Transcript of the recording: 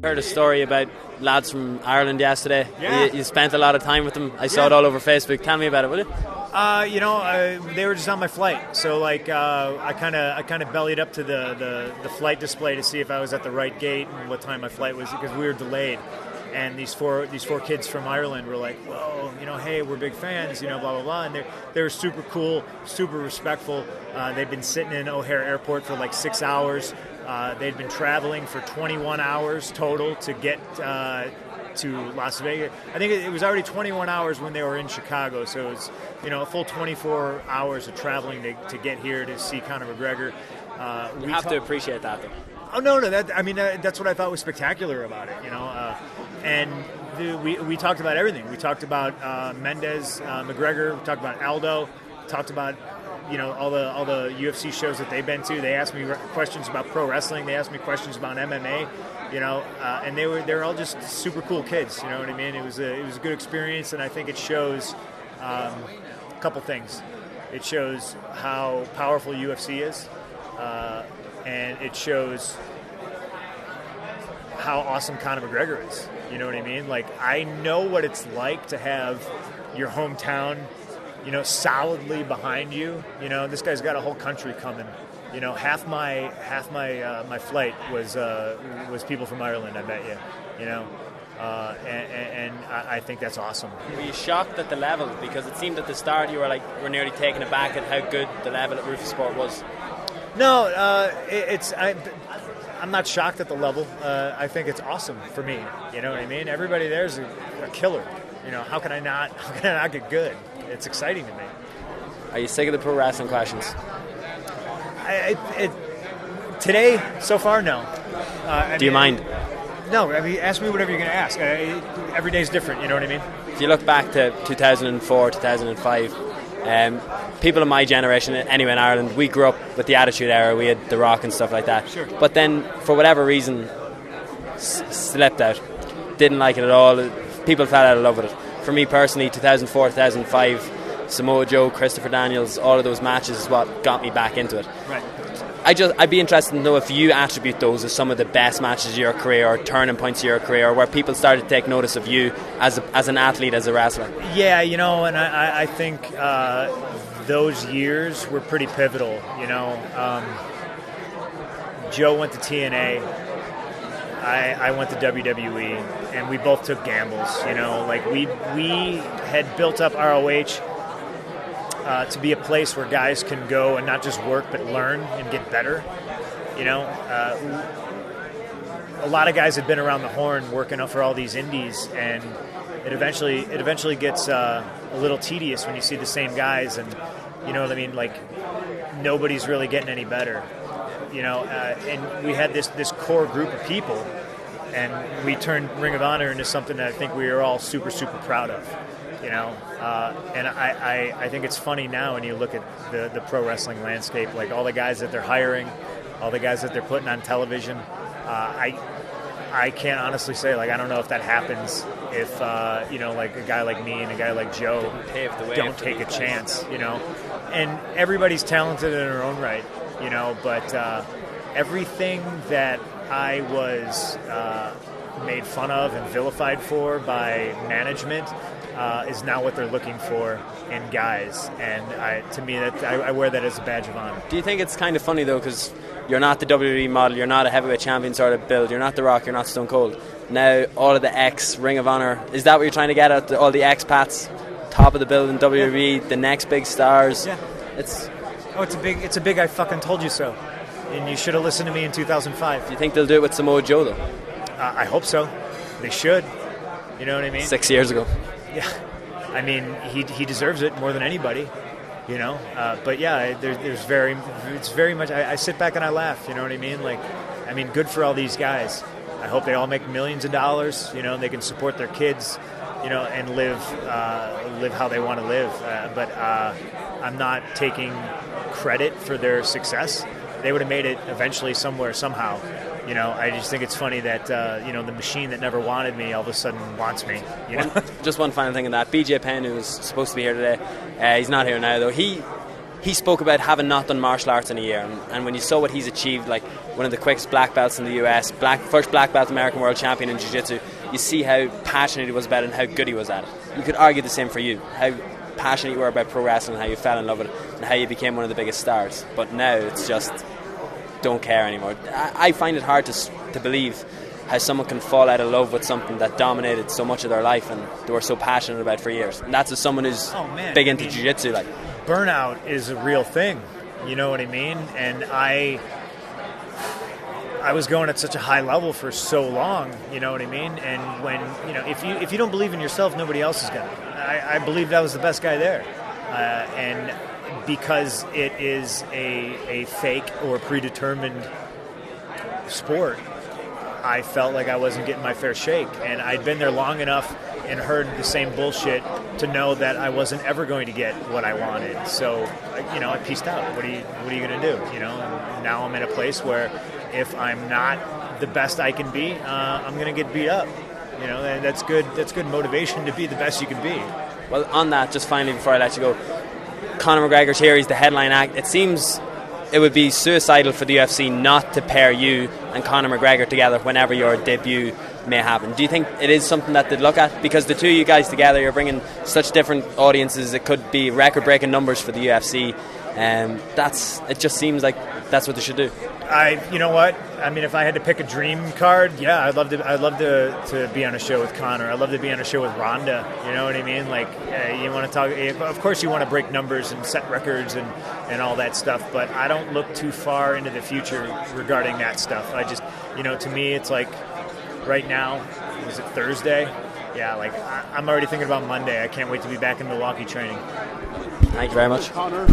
Heard a story about lads from Ireland yesterday. Yeah. You spent a lot of time with them. I saw it all over Facebook. Tell me about it, will you? They were just on my flight, so I kind of bellied up to the flight display to see if I was at the right gate and what time my flight was, because we were delayed. And these four kids from Ireland were like, "Whoa, hey, we're big fans, blah blah blah." And they were super cool, super respectful. They'd been sitting in O'Hare Airport for like 6 hours. They'd been traveling for 21 hours total to get to Las Vegas. I think it was already 21 hours when they were in Chicago, so it was a full 24 hours of traveling to get here to see Conor McGregor. You have to appreciate that, though. Oh no! That's what I thought was spectacular about it, And we talked about everything. We talked about Mendes, McGregor. We talked about Aldo. Talked about all the UFC shows that they've been to. They asked me questions about pro wrestling. They asked me questions about MMA. And they were all just super cool kids. You know what I mean? It was a good experience, and I think it shows a couple things. It shows how powerful UFC is. And it shows how awesome Conor McGregor is. You know what I mean? Like, I know what it's like to have your hometown, solidly behind you. This guy's got a whole country coming. Half my flight was people from Ireland, I bet you. And I think that's awesome. Were you shocked at the level? Because it seemed at the start you were nearly taken aback at how good the level at Rufus Sport was. No, I'm not shocked at the level. I think it's awesome for me. You know what I mean? Everybody there's a killer. How can I not get good? It's exciting to me. Are you sick of the pro wrestling questions? Today, so far, no. Do you mind? No, ask me whatever you're going to ask. Every day's different, you know what I mean? If you look back to 2004, 2005, people of my generation, anyway in Ireland, we grew up with the Attitude Era. We had The Rock and stuff like that. Sure. But then, for whatever reason, slipped out. Didn't like it at all. People fell out of love with it. For me personally, 2004, 2005, Samoa Joe, Christopher Daniels, all of those matches is what got me back into it. Right. I'd be interested to know if you attribute those as some of the best matches of your career or turning points of your career, where people started to take notice of you as an athlete, as a wrestler. Yeah, and I think those years were pretty pivotal. Joe went to TNA. I went to WWE, and we both took gambles. We had built up ROH to be a place where guys can go and not just work but learn and get better. A lot of guys had been around the horn working up for all these indies, and it eventually gets a little tedious when you see the same guys, and you know what I mean. Like, nobody's really getting any better. And we had this core group of people, and we turned Ring of Honor into something that I think we are all super, super proud of. And I think it's funny now when you look at the pro wrestling landscape, like all the guys that they're hiring, all the guys that they're putting on television. I can't honestly say, I don't know if that happens if like a guy like me and a guy like Joe don't take a chance. And everybody's talented in their own right. But everything that I was made fun of and vilified for by management is now what they're looking for in guys, and to me, that I wear that as a badge of honor. Do you think it's kind of funny though, because you're not the WWE model, you're not a heavyweight champion sort of build, you're not The Rock, you're not Stone Cold. Now all of the Ring of Honor, is that what you're trying to get at? All the expats, top of the building, WWE, the next big stars. Yeah, it's a big I fucking told you so, and you should have listened to me in 2005. Do you think they'll do it with Samoa Joe though? I hope so. They should. You know what I mean? 6 years ago. Yeah, I mean, he deserves it more than anybody, But yeah, it's very much. I sit back and I laugh. You know what I mean? Good for all these guys. I hope they all make millions of dollars. They can support their kids, and live how they want to live. But I'm not taking credit for their success. They would have made it eventually somewhere, somehow. I just think it's funny that, the machine that never wanted me all of a sudden wants me. Just one final thing on that. BJ Penn, who was supposed to be here today, he's not here now, though. He he spoke about having not done martial arts in a year, and when you saw what he's achieved, like one of the quickest black belts in the US, first black belt American world champion in jiu-jitsu, you see how passionate he was about it and how good he was at it. You could argue the same for you, how passionate you were about pro wrestling, how you fell in love with it, and how you became one of the biggest stars. But now it's just don't care anymore. I find it hard to believe how someone can fall out of love with something that dominated so much of their life and they were so passionate about for years. And that's as someone who's big into jiu-jitsu. Like, burnout is a real thing, you know what I mean? And I was going at such a high level for so long, you know what I mean? And when, you know, if you don't believe in yourself, nobody else is gonna. I believed I was the best guy there, and because it is a fake or predetermined sport, I felt like I wasn't getting my fair shake, and I'd been there long enough and heard the same bullshit to know that I wasn't ever going to get what I wanted. So, you know, I peaced out. What are you going to do? You know, and now I'm in a place where if I'm not the best I can be, I'm going to get beat up. You know, and that's good. That's good motivation to be the best you can be. Well, on that, just finally before I let you go, Conor McGregor's here. He's the headline act. It seems it would be suicidal for the UFC not to pair you and Conor McGregor together whenever your debut may happen. Do you think it is something that they'd look at? Because the two of you guys together, you're bringing such different audiences. It could be record-breaking numbers for the UFC. It just seems like that's what they should do. You know what? I mean, if I had to pick a dream card, yeah, I'd love to be on a show with Conor. I'd love to be on a show with Ronda. You know what I mean? Like, you want to talk. Of course, you want to break numbers and set records and all that stuff. But I don't look too far into the future regarding that stuff. I just, you know, to me, it's like right now. Is it Thursday? Yeah, like I'm already thinking about Monday. I can't wait to be back in Milwaukee training. Thank you very much, Conor.